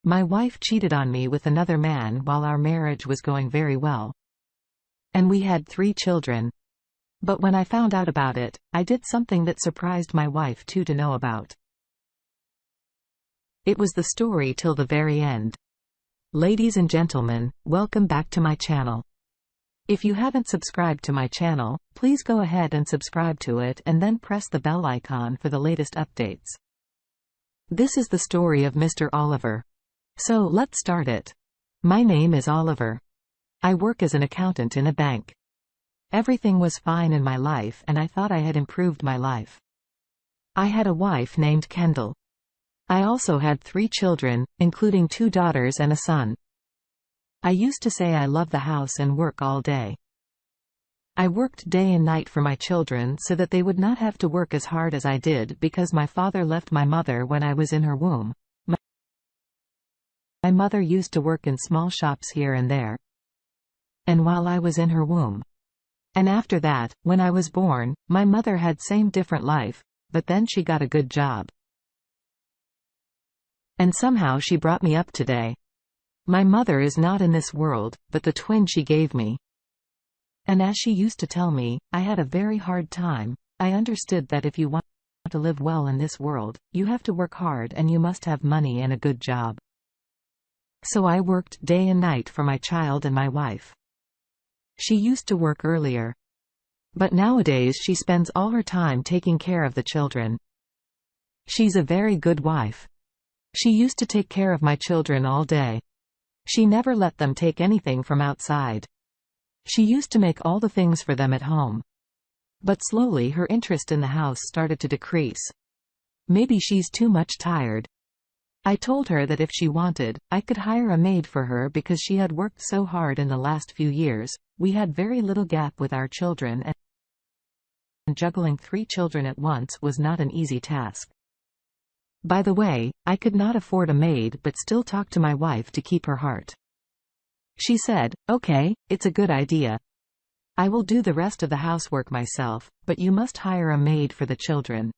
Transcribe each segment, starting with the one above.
My wife cheated on me with another man while our marriage was going very well. And we had 3 children. But when I found out about it, I did something that surprised my wife too to know about. It was the story till the very end. Ladies and gentlemen, welcome back to my channel. If you haven't subscribed to my channel, please go ahead and subscribe to it and then press the bell icon for the latest updates. This is the story of Mr. Oliver. So let's start it. My name is Oliver. I work as an accountant in a bank. Everything was fine in my life and I thought I had improved my life. I had a wife named Kendall. I also had 3 children, including 2 daughters and a son. I used to say I love the house and work all day. I worked day and night for my children so that they would not have to work as hard as I did because my father left my mother when I was in her womb. My mother used to work in small shops here and there. And while I was in her womb. And after that, when I was born, my mother had same different life, but then she got a good job. And somehow she brought me up today. My mother is not in this world, but the twin she gave me. And as she used to tell me, I had a very hard time. I understood that if you want to live well in this world, you have to work hard and you must have money and a good job. So I worked day and night for my child and my wife. She used to work earlier. But nowadays she spends all her time taking care of the children. She's a very good wife. She used to take care of my children all day. She never let them take anything from outside. She used to make all the things for them at home. But slowly her interest in the house started to decrease. Maybe she's too much tired. I told her that if she wanted, I could hire a maid for her because she had worked so hard in the last few years. We had very little gap with our children and juggling 3 children at once was not an easy task. By the way, I could not afford a maid but still talked to my wife to keep her heart. She said, "Okay, it's a good idea. I will do the rest of the housework myself, but you must hire a maid for the children."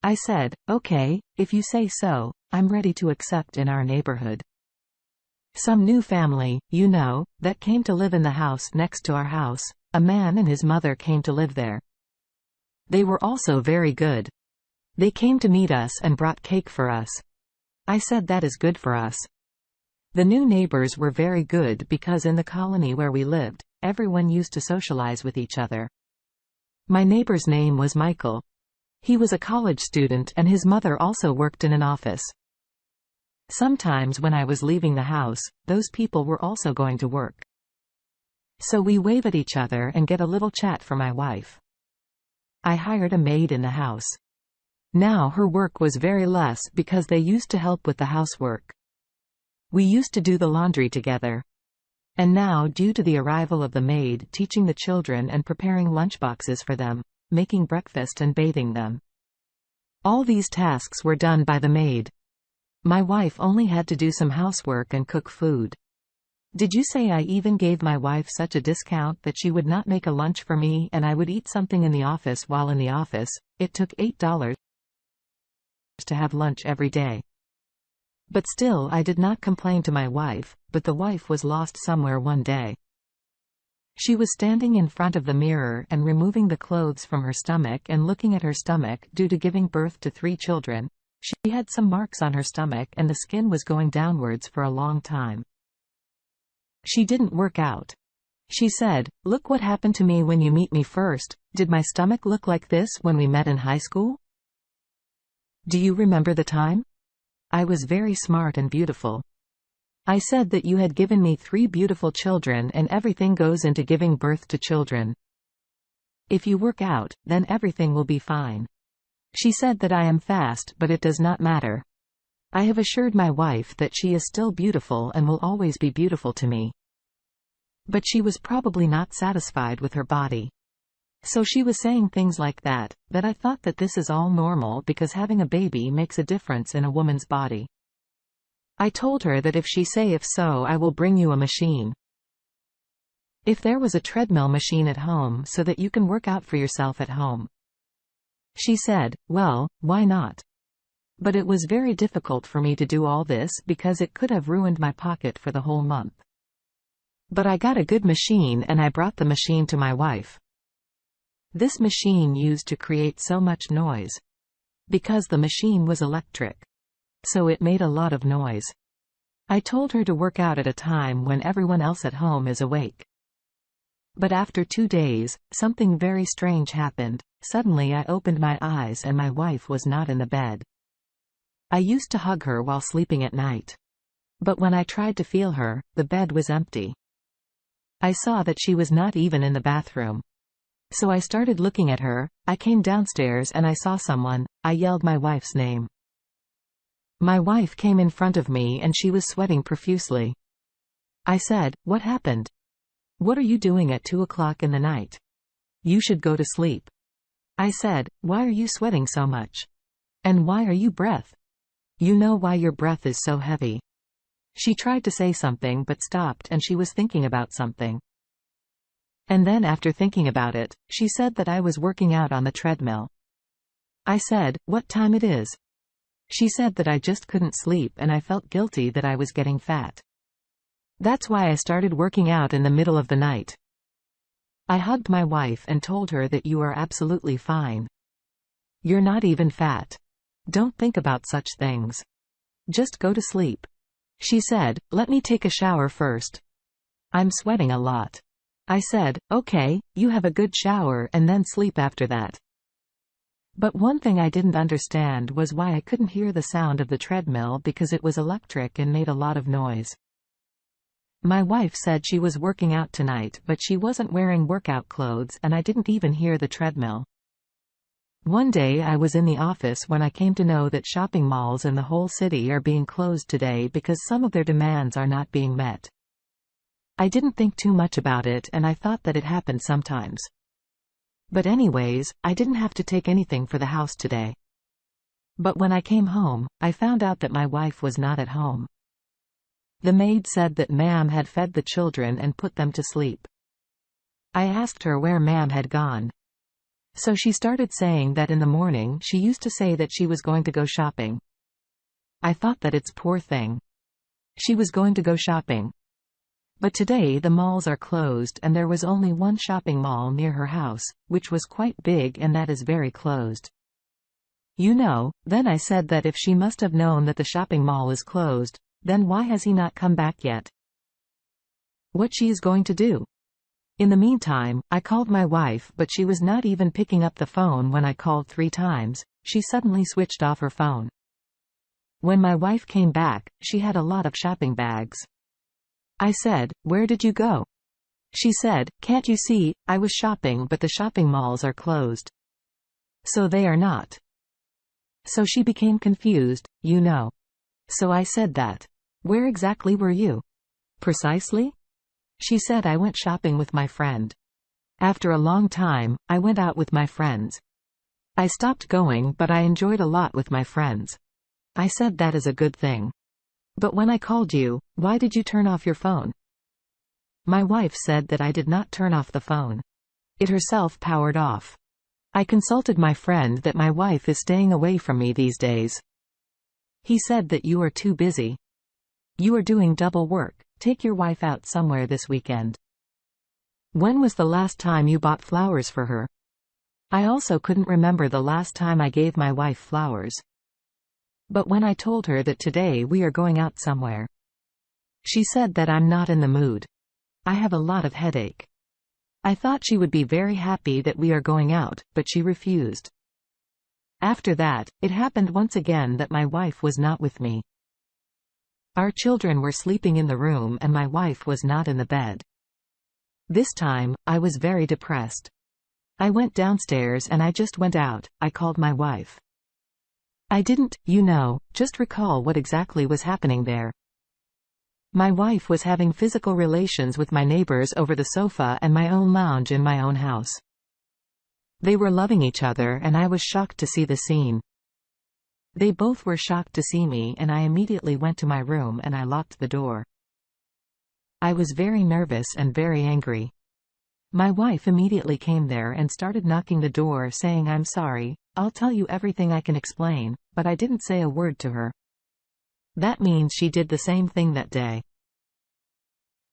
I said, "Okay, if you say so, I'm ready to accept in our neighborhood." Some new family, you know, that came to live in the house next to our house. A man and his mother came to live there. They were also very good. They came to meet us and brought cake for us. I said that is good for us. The new neighbors were very good because in the colony where we lived, everyone used to socialize with each other. My neighbor's name was Michael. He was a college student and his mother also worked in an office. Sometimes when I was leaving the house, those people were also going to work. So we wave at each other and get a little chat for my wife. I hired a maid in the house. Now her work was very less because they used to help with the housework. We used to do the laundry together. And now due to the arrival of the maid teaching the children and preparing lunchboxes for them, making breakfast and bathing them. All these tasks were done by the maid. My wife only had to do some housework and cook food. Did you say I even gave my wife such a discount that she would not make a lunch for me and I would eat something in the office while in the office? It took $8 to have lunch every day. But still I did not complain to my wife, but the wife was lost somewhere one day. She was standing in front of the mirror and removing the clothes from her stomach and looking at her stomach due to giving birth to 3 children. She had some marks on her stomach and the skin was going downwards for a long time. She didn't work out. She said, "Look what happened to me when you meet me first. Did my stomach look like this when we met in high school? Do you remember the time? I was very smart and beautiful. I said that you had given me 3 beautiful children and everything goes into giving birth to children. If you work out, then everything will be fine." She said that I am fast but it does not matter. I have assured my wife that she is still beautiful and will always be beautiful to me. But she was probably not satisfied with her body. So she was saying things like that I thought that this is all normal because having a baby makes a difference in a woman's body. I told her that if so I will bring you a machine. If there was a treadmill machine at home so that you can work out for yourself at home. She said, "Well, why not? But it was very difficult for me to do all this because it could have ruined my pocket for the whole month. But I got a good machine and I brought the machine to my wife. This machine used to create so much noise. Because the machine was electric. So it made a lot of noise. I told her to work out at a time when everyone else at home is awake. But after 2 days, something very strange happened. Suddenly I opened my eyes and my wife was not in the bed. I used to hug her while sleeping at night. But when I tried to feel her, the bed was empty. I saw that she was not even in the bathroom. So I started looking at her. I came downstairs and I saw someone. I yelled my wife's name. My wife came in front of me and she was sweating profusely. I said, "What happened? What are you doing at 2 o'clock in the night? You should go to sleep." I said, "Why are you sweating so much? And why are you breath? You know why your breath is so heavy." She tried to say something but stopped and she was thinking about something. And then after thinking about it, she said that I was working out on the treadmill. I said, "What time it is?" She said that I just couldn't sleep and I felt guilty that I was getting fat. That's why I started working out in the middle of the night. I hugged my wife and told her that you are absolutely fine. You're not even fat. Don't think about such things. Just go to sleep. She said, "Let me take a shower first. I'm sweating a lot." I said, "Okay, you have a good shower and then sleep after that." But one thing I didn't understand was why I couldn't hear the sound of the treadmill because it was electric and made a lot of noise. My wife said she was working out tonight but she wasn't wearing workout clothes and I didn't even hear the treadmill. One day I was in the office when I came to know that shopping malls in the whole city are being closed today because some of their demands are not being met. I didn't think too much about it and I thought that it happened sometimes. But anyways, I didn't have to take anything for the house today. But when I came home, I found out that my wife was not at home. The maid said that ma'am had fed the children and put them to sleep. I asked her where ma'am had gone. So she started saying that in the morning she used to say that she was going to go shopping. I thought that it's poor thing. She was going to go shopping. But today the malls are closed and there was only one shopping mall near her house, which was quite big and that is very closed. You know, then I said that if she must have known that the shopping mall is closed, then why has he not come back yet? What she is going to do? In the meantime, I called my wife but she was not even picking up the phone when I called 3 times, she suddenly switched off her phone. When my wife came back, she had a lot of shopping bags. I said, "Where did you go?" She said, "Can't you see, I was shopping but the shopping malls are closed. So they are not." So she became confused, you know. So I said that. "Where exactly were you?" "Precisely?" She said, "I went shopping with my friend. After a long time, I went out with my friends. I stopped going but I enjoyed a lot with my friends." I said, "That is a good thing. But when I called you, why did you turn off your phone?" My wife said that I did not turn off the phone. It herself powered off. I consulted my friend that my wife is staying away from me these days. He said that you are too busy. You are doing double work, take your wife out somewhere this weekend. When was the last time you bought flowers for her? I also couldn't remember the last time I gave my wife flowers. But when I told her that today we are going out somewhere, she said that I'm not in the mood. I have a lot of headache. I thought she would be very happy that we are going out, but she refused. After that, it happened once again that my wife was not with me. Our children were sleeping in the room and my wife was not in the bed. This time, I was very depressed. I went downstairs and I just went out. I called my wife. I didn't, you know, just recall what exactly was happening there. My wife was having physical relations with my neighbors over the sofa and my own lounge in my own house. They were loving each other and I was shocked to see the scene. They both were shocked to see me and I immediately went to my room and I locked the door. I was very nervous and very angry. My wife immediately came there and started knocking the door saying, "I'm sorry, I'll tell you everything I can explain, but I didn't say a word to her. That means she did the same thing that day.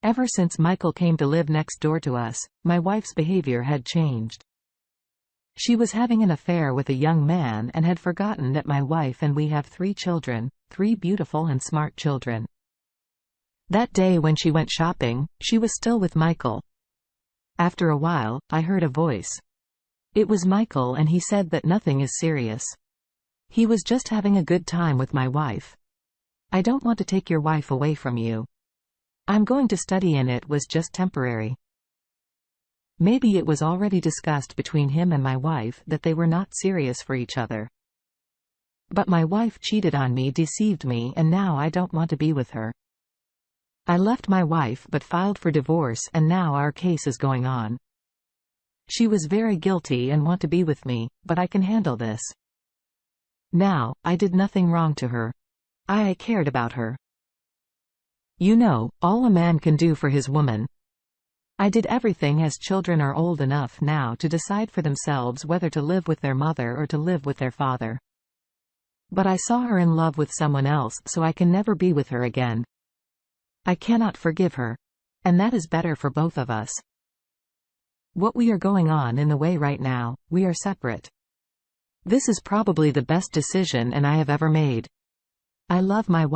Ever since Michael came to live next door to us, my wife's behavior had changed. She was having an affair with a young man and had forgotten that my wife and we have 3 children, 3 beautiful and smart children. That day when she went shopping, she was still with Michael. After a while, I heard a voice. It was Michael, and he said that nothing is serious. He was just having a good time with my wife. I don't want to take your wife away from you. I'm going to study, and it was just temporary. Maybe it was already discussed between him and my wife that they were not serious for each other. But my wife cheated on me, deceived me, and now I don't want to be with her. I left my wife but filed for divorce, and now our case is going on. She was very guilty and want to be with me, but I can handle this. Now, I did nothing wrong to her. I cared about her. You know, all a man can do for his woman. I did everything, as children are old enough now to decide for themselves whether to live with their mother or to live with their father. But I saw her in love with someone else, so I can never be with her again. I cannot forgive her. And that is better for both of us. What we are going on in the way right now, we are separate. This is probably the best decision and I have ever made. I love my wife.